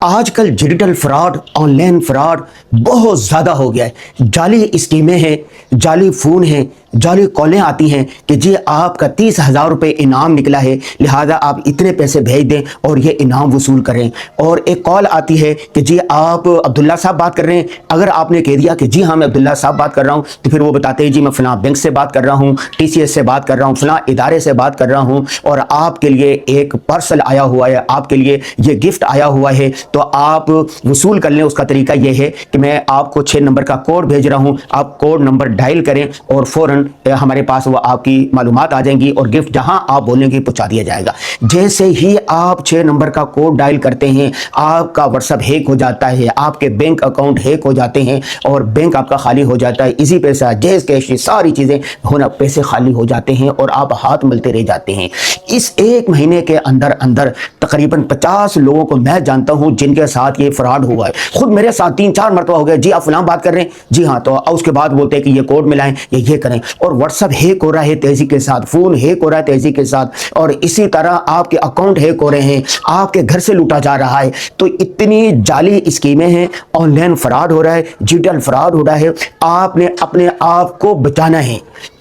آج کل digital fraud, on line fraud بہت زیادہ ہو گیا ہے۔ جعلی اسکیمیں ہیں، جعلی فون ہیں، جعلی کالیں آتی ہیں کہ جی آپ کا 30,000 روپے انعام نکلا ہے، لہذا آپ اتنے پیسے بھیج دیں اور یہ انعام وصول کریں۔ اور ایک کال آتی ہے کہ جی آپ عبداللہ صاحب بات کر رہے ہیں۔ اگر آپ نے کہہ دیا کہ جی ہاں میں عبداللہ صاحب بات کر رہا ہوں، تو پھر وہ بتاتے ہیں جی میں فلاں بینک سے بات کر رہا ہوں، TCS سے بات کر رہا ہوں، فلاں ادارے سے بات کر رہا ہوں، اور آپ کے لیے ایک پارسل آیا ہوا ہے، آپ کے لیے یہ گفٹ آیا ہوا ہے، تو آپ وصول کر لیں۔ اس کا طریقہ یہ ہے کہ میں آپ کو 6 نمبر کا کوڈ بھیج رہا ہوں، آپ کوڈ نمبر ڈائل کریں اور فوراً ہمارے پاس وہ آپ کی معلومات آ جائیں گی اور گفٹ جہاں آپ بولیں گے پہنچا دیا جائے گا۔ جیسے ہی آپ 6 نمبر کا کوڈ ڈائل کرتے ہیں، آپ کا واٹس ایپ ہیک ہو جاتا ہے، آپ کے بینک اکاؤنٹ ہیک ہو جاتے ہیں اور بینک آپ کا خالی ہو جاتا ہے۔ اسی پیسہ جیز کیش ساری چیزیں ہونا، پیسے خالی ہو جاتے ہیں اور آپ ہاتھ ملتے رہ جاتے ہیں۔ اس ایک مہینے کے اندر تقریباً 50 لوگوں کو میں جانتا ہوں جن کے ساتھ یہ فراڈ ہوا ہے۔ خود میرے ساتھ 3-4 مرتبہ ہو گیا، جی آپ فلاں بات کر رہے ہیں، جی ہاں، تو اس کے بعد بولتے ہیں کہ یہ کوڈ ملائیں، یہ کریں، اور واٹس ایپ ہیک ہو رہا ہے تیزی کے ساتھ، فون ہیک ہو رہا ہے تیزی کے ساتھ، اور اسی طرح آپ کے اکاؤنٹ ہیک ہو رہے ہیں، آپ کے گھر سے لوٹا جا رہا ہے۔ تو اتنی جعلی اسکیمیں ہیں، آن لائن فراڈ ہو رہا ہے، ڈیجیٹل فراڈ ہو رہا ہے۔ آپ نے اپنے آپ کو بچانا ہے۔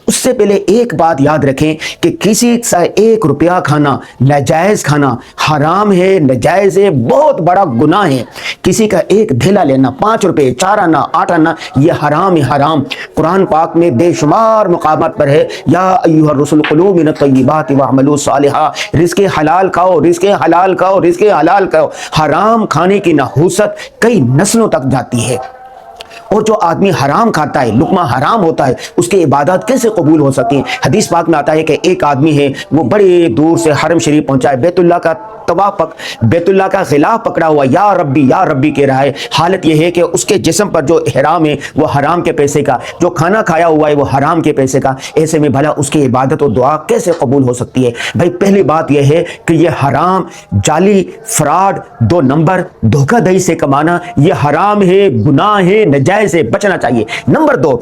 اس سے پہلے ایک بات یاد رکھیں کہ کسی سے 1 روپیہ کھانا، ناجائز کھانا حرام ہے، ناجائز ہے، بہت بڑا گناہ ہے۔ کسی کا ایک دھیلا لینا، 5 روپے، 4 آنا، 8 آنا، یہ حرام ہے، حرام۔ قرآن پاک میں بے شمار مقامات پر ہے، یا ایھا الرسل کلوا من الطیبات واعملوا صالحا، رزق حلال کھاؤ، رزق حلال کھاؤ، رزق حلال کھاؤ۔ حرام کھانے کی نحوست کئی نسلوں تک جاتی ہے، اور جو آدمی حرام کھاتا ہے، لقمہ حرام ہوتا ہے، اس کی عبادات کیسے قبول ہو سکتی ہیں؟ حدیث پاک میں آتا ہے کہ ایک آدمی ہے، وہ بڑی دور سے حرم شریف پہنچا ہے، بیت اللہ کا بیت اللہ کا غلاف پکڑا ہوا، یا ربی کہہ رہا ہے۔ حالت یہ ہے کہ اس کے جسم پر جو احرام ہے وہ حرام کے پیسے کا، جو کھانا کھایا ہوا ہے وہ حرام کے پیسے کا۔ ایسے میں بھلا اس کی عبادت و دعا کیسے قبول ہو سکتی ہے؟ بھائی پہلی بات یہ ہے کہ یہ حرام، جعلی فراڈ، 2 نمبر، دھوکہ دہی سے کمانا، یہ حرام ہے، گناہ ہے، نجائز سے بچنا چاہیے۔ نمبر 2،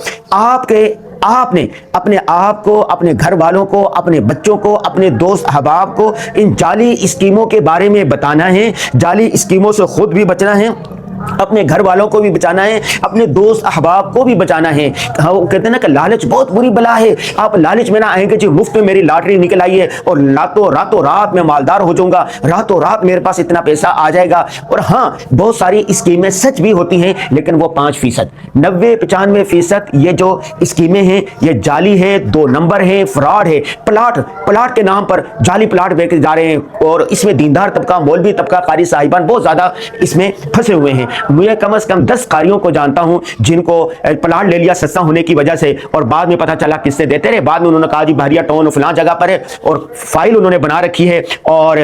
آپ نے اپنے آپ کو، اپنے گھر والوں کو، اپنے بچوں کو، اپنے دوست احباب کو ان جعلی اسکیموں کے بارے میں بتانا ہے۔ جعلی اسکیموں سے خود بھی بچنا ہے، اپنے گھر والوں کو بھی بچانا ہے، اپنے دوست احباب کو بھی بچانا ہے۔ وہ کہتے ہیں نا کہ لالچ بہت بری بلا ہے۔ آپ لالچ میں نہ آئیں کہ جی مفت میں میری لاٹری نکل آئی ہے اور راتوں رات میں مالدار ہو جاؤں گا، راتوں رات میرے پاس اتنا پیسہ آ جائے گا۔ اور ہاں، بہت ساری اسکیمیں سچ بھی ہوتی ہیں، لیکن وہ 5%، 90-95% یہ جو اسکیمیں ہیں یہ جعلی ہیں، 2 نمبر ہیں، فراڈ ہے۔ پلاٹ کے نام پر جعلی پلاٹ بیچے جا رہے ہیں، اور اس میں دیندار طبقہ، مولوی طبقہ، قاری صاحبان بہت زیادہ اس میں پھنسے ہوئے ہیں۔ مجھے کم از کم 10 قاریوں کو جانتا ہوں جن کو پلاٹ لے لیا سستا ہونے کی وجہ سے، اور بعد میں پتہ چلا کس سے دیتے رہے، بعد میں انہوں نے کہا جی بحریہ ٹاؤن فلاں جگہ پر ہے، اور فائل انہوں نے بنا رکھی ہے، اور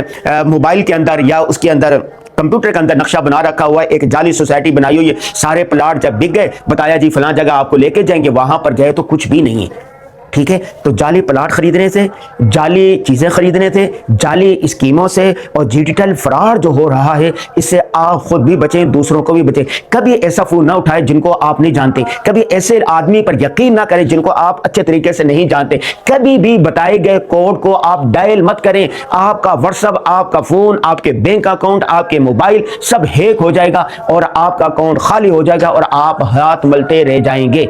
موبائل کے اندر یا اس کے اندر کمپیوٹر کے اندر نقشہ بنا رکھا ہوا ہے، ایک جعلی سوسائٹی بنائی ہوئی ہے۔ سارے پلاٹ جب بک گئے، بتایا جی فلاں جگہ آپ کو لے کے جائیں گے، وہاں پر گئے تو کچھ بھی نہیں ہے۔ ٹھیک ہے، تو جعلی پلاٹ خریدنے سے، جعلی چیزیں خریدنے سے، جعلی اسکیموں سے اور ڈیجیٹل فراڈ جو ہو رہا ہے، اس سے آپ خود بھی بچیں، دوسروں کو بھی بچیں۔ کبھی ایسا فون نہ اٹھائے جن کو آپ نہیں جانتے، کبھی ایسے آدمی پر یقین نہ کریں جن کو آپ اچھے طریقے سے نہیں جانتے، کبھی بھی بتائے گئے کوڈ کو آپ ڈائل مت کریں۔ آپ کا واٹس ایپ، آپ کا فون، آپ کے بینک اکاؤنٹ، آپ کے موبائل سب ہیک ہو جائے گا، اور آپ کا اکاؤنٹ خالی ہو جائے گا، اور آپ ہاتھ ملتے رہ جائیں گے۔